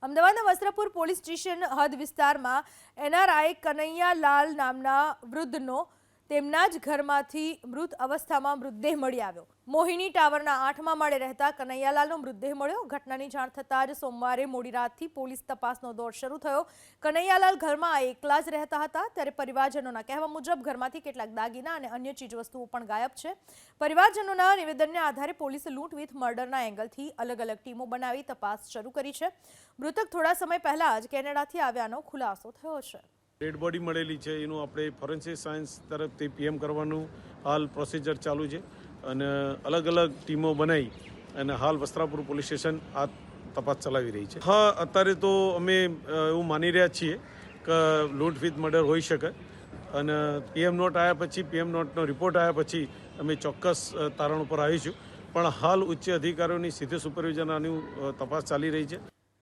અમદાવાદના Vastrapur police station હદ વિસ્તારમાં એનઆરઆઈ કનૈયાલાલ નામના વૃદ્ધનો તેમના જ ઘરમાંથી મૃત અવસ્થામાં મૃતદેહ મળી આવ્યો। મોહિની ટાવરના 8મા માળે રહેતા કનૈયાલાલનો મૃતદેહ મળ્યો। ઘટનાની જાણ થતાં જ સોમવારે મોડી રાતથી પોલીસ તપાસનો દોર શરૂ થયો। કનૈયાલાલ ઘરમાં એકલા જ રહેતા હતા, ત્યારે પરિવારજનોના કહેવા મુજબ ઘરમાંથી કેટલાક દાગીના અને અન્ય ચીજવસ્તુઓ પણ ગાયબ છે। પરિવારજનોના નિવેદનને આધારે પોલીસે લૂંટ વિથ મર્ડરના એંગલથી અલગ અલગ ટીમો બનાવી તપાસ શરૂ કરી છે। મૃતક થોડા સમય પહેલા જ કેનેડાથી આવ્યાનો ખુલાસો થયો છે। डेड बॉडी મળેલી છે એનું આપણે ફોરેન્સિક સાયન્સ તરફથી પીએમ કરવાનું હાલ પ્રોસિજર ચાલુ છે અને અલગ અલગ ટીમો બનાવી અને હાલ વસ્ત્રાપુર પોલીસ સ્ટેશન આ તપાસ ચલાવી રહી છે। હા, અત્યારે તો અમે એવું માની રહ્યા છીએ કે લૂંટ વિથ મર્ડર હોઈ શકે અને પીએમ નોટ આવ્યા પછી પીએમ નોટનો રિપોર્ટ આવ્યા પછી અમે ચોક્કસ તારણ ઉપર આવીશું, પણ હાલ ઉચ્ચ અધિકારીઓની સીધે સુપરવિઝન આની તપાસ ચાલી રહી છે।